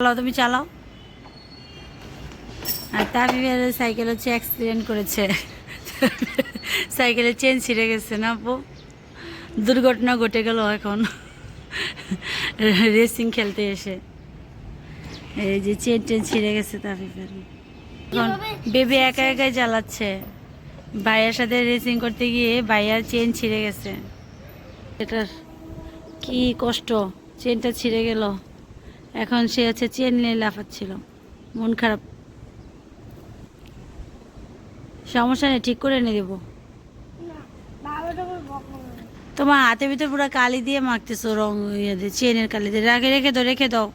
চালাও, তুমি চালাও। আর তাবিবের সাইকেল হচ্ছে অ্যাক্সিডেন্ট করেছে, সাইকেলের চেন ছিঁড়ে গেছে না আপু, দুর্ঘটনা ঘটে গেল এখন রেসিং খেলতে এসে। এই যে চেন ছিঁড়ে গেছে তাবিবের। এখন বেবি একা একাই চালাচ্ছে, ভাইয়ের সাথে রেসিং করতে গিয়ে ভাইয়ার চেন ছিঁড়ে গেছে। এটার কি কষ্ট, চেনটা ছিঁড়ে গেল। এখন সে হচ্ছে চেন নিয়ে লাফাচ্ছিল, মন খারাপ। সমস্যা নেই, ঠিক করে এনে দেবো। তোমার হাতের ভিতর পুরো কালি দিয়ে মাখতেছো, রং ইয়ে দিয়ে, চেনের কালি দিয়ে। রেখে দাও, রেখে দাও।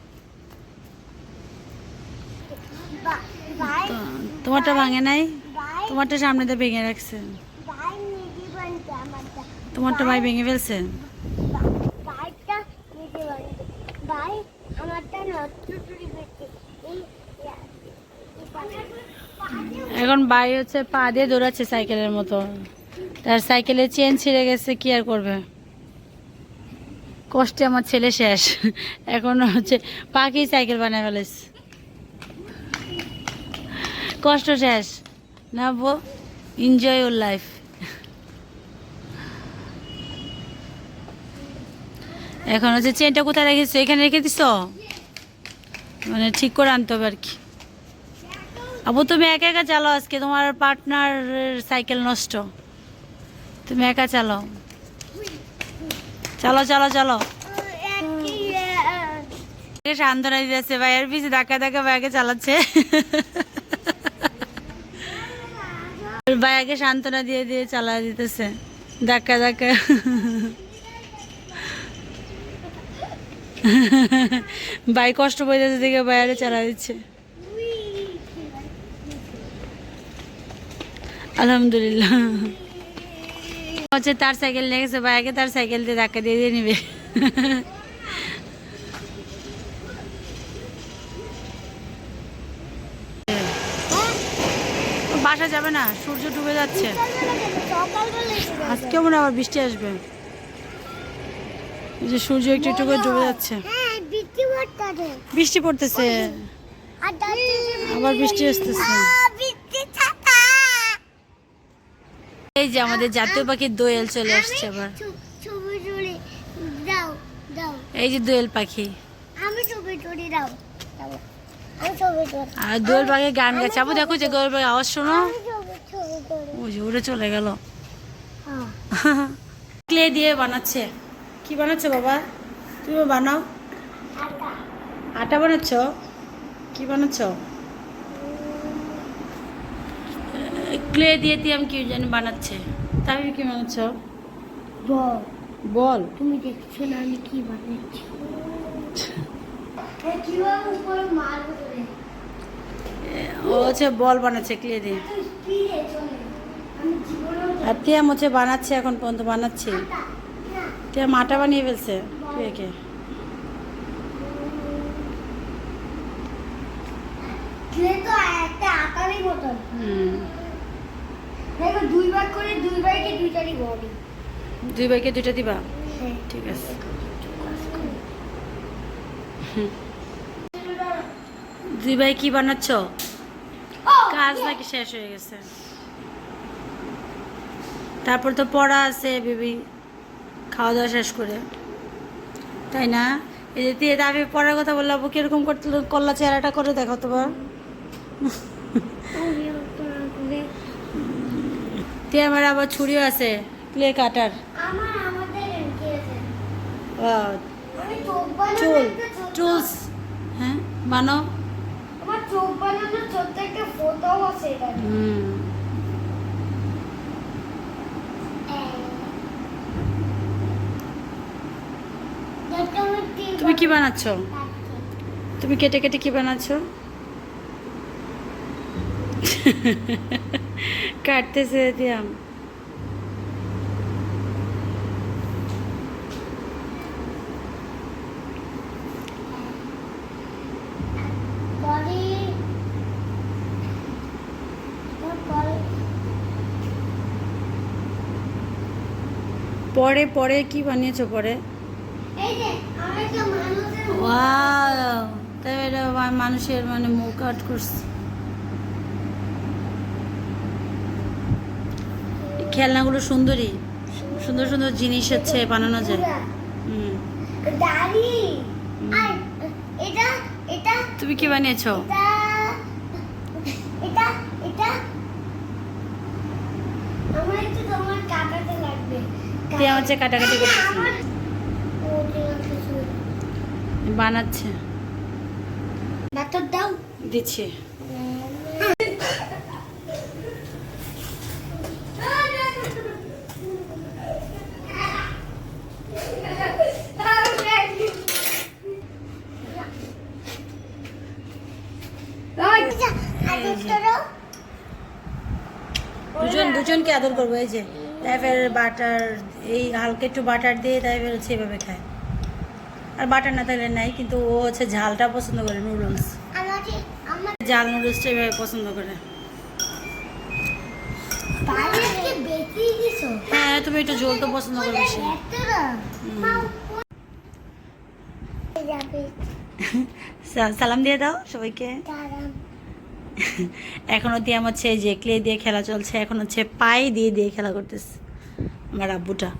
তোমারটা ভাঙে নাই, তোমারটা সামনে দিয়ে ভেঙে রাখছে। তোমারটা ভাই ভেঙে ফেলছে। এখন ভাই হচ্ছে পা দিয়ে দৌড়াচ্ছে সাইকেলের মতো, তার সাইকেলের চেন ছিঁড়ে গেছে, কি আর করবে। কষ্টে আমার ছেলে শেষ, এখন হচ্ছে পাখি সাইকেল বানায় ফেলেছে, কষ্ট শেষ না বো। Enjoy your life. এখন হচ্ছে চেনটা কোথায় রেখেছো? এখানে রেখে দিছ, মানে ঠিক করে আনতে হবে আর কি। আবু তুমি একা একা চালাও, আজকে তোমার পার্টনার সাইকেল নষ্ট, তুমি একা চালাও। চলো চলো চলো। সান্ত্বনা দিতেছে, ভাইয়ের পিছিয়ে ধাক্কা ধাক্কা ভাইকে চালাচ্ছে, ভাইয়াকে সান্ত্বনা দিয়ে দিয়ে চালা দিতেছে ধাক্কা ধাক্কা। ভাই কষ্ট পাইতেছে দেখে ভাইয়ারে চালা দিচ্ছে। আলহামদুলিল্লাহ। হচ্ছে তার সাইকেল নিয়ে গেছে, ভাইয়াকে তার সাইকেল দিয়ে ধাক্কা দিয়ে দিয়ে নিবে। বাসা যাবে না, সূর্য ডুবে যাচ্ছে, আজকেও মনে আবার বৃষ্টি আসবে। এই যে সূর্য একটু একটু করে ডুবে যাচ্ছে, বৃষ্টি পড়তেছে, আবার বৃষ্টি আসতেছে। এই যে আমাদের জাতীয় পাখি দোয়েল চলে আসছে আবার। এই যে দোয়েল পাখি, আর দোয়েল পাখি গান গাচ্ছে। আবু দেখো যে দোয়েল পাখি আওয়াজ শোনো, ওই যে উড়ে চলে গেল। ক্লে দিয়ে বানাচ্ছে। কি বানাচ্ছো বাবা? তুমি বানাও। আটা বানাচ্ছ? কি বানাচ্ছ? ক্লে দিয়ে আমি কি জানি বানাচ্ছে। তাহলে কি বানাচ্ছ? বল। বল? তুমি দেখছো না আমি কি বানাচ্ছি? ও হচ্ছে বল বানাচ্ছে ক্লে দিয়ে। আর তিয়াম হচ্ছে বানাচ্ছে, এখন পর্যন্ত বানাচ্ছে। তিয়াম আটা বানিয়ে ফেলছে ক্লেকে। দুই ভাইকে দুইটা দিবা? ঠিক আছে। দুই ভাই কি বানাচ্ছ? কাজ নাকি শেষ হয়ে গেছে? তারপর তো পড়া আছে বেবি, খাওয়া দাওয়া শেষ করে, তাই না? এই যে আমি পড়ার কথা বললাম, কিরকম করলা, চেহারাটা করে দেখো তোমার। আমার আবার ছুরিও আছে ক্লে কাটার। চুল টুলস, হ্যাঁ বানাও। তুমি কি বানাচ্ছ? তুমি কেটে কেটে কি বানাচ্ছ? কাটতেছে দিয়াম। পরে পরে কি বানিয়েছো পরে? ওয়াও, তাই এটা মানুষের মানে মুখ আর্ট করছে। খেলনাগুলো সুন্দরী, সুন্দর সুন্দর জিনিস হচ্ছে বানানো যায়। হুম। দাড়ি আর এটা এটা তুমি কি বানিয়েছো? এটা এটা আমার একটু তোমার কাটাতে লাগবে। তুই আমার চেয়ে কাটাকাটি করছিস না। ও ঠিক আছে বানাচ্ছে। ডাক্তার দাও দিচ্ছে। দুজনকে আদর করবো। এই যে তারপর বাটার, এই হালকা একটু বাটার দিয়ে তারপর হচ্ছে এভাবে খায়। আর বাটার না থাকলে নাই, কিন্তু ও হচ্ছে ঝালটা পছন্দ করে, নুডলস ঝাল নুডলসটা এভাবে পছন্দ করে। হ্যাঁ তুমি একটু ঝোল তো পছন্দ করো বেশি। সালাম দিয়ে দাও সবাইকে। এখন দিয়ে আমার হচ্ছে যে ক্লে দিয়ে খেলা চলছে, এখন হচ্ছে পাই দিয়ে দিয়ে খেলা করতেছে আমার আব্বুটা।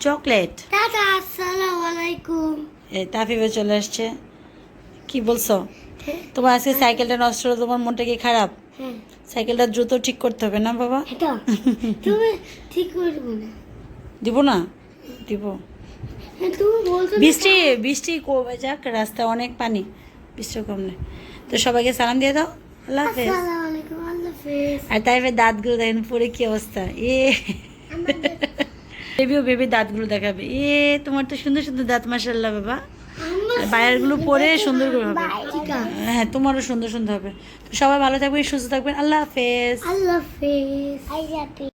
চকলেট। আসসালামু আলাইকুম। তাফিফে চলে আসছে। কি বলছো? তোমার আজকে সাইকেলটা নষ্ট হলো, তোমার মনটা কি খারাপ? সাইকেলটা দ্রুত ঠিক করতে হবে না বাবা? তুমি ঠিক করবে না? দিব না, দিব। তুমি বলছো বৃষ্টি বৃষ্টি কমে যাক, রাস্তায় অনেক পানি, বৃষ্টি কমলে। তো সবাইকে সালাম দিয়ে দাও। আল্লাহ হাফেজ। আসসালামু আলাইকুম। আল্লাহ হাফেজ। আর তাই দাঁতগুলো দেখেন পরে কি অবস্থা। বেবি দাঁতগুলো দেখাবে। তোমার তো সুন্দর সুন্দর দাঁত, মাশাআল্লাহ বাবা। আর বাইরেরগুলো পরে সুন্দর করে হবে। হ্যাঁ তোমারও সুন্দর সুন্দর হবে। তো সবাই ভালো থাকবেন, সুস্থ থাকবেন। আল্লাহ হাফেজ। আল্লাহ হাফেজ।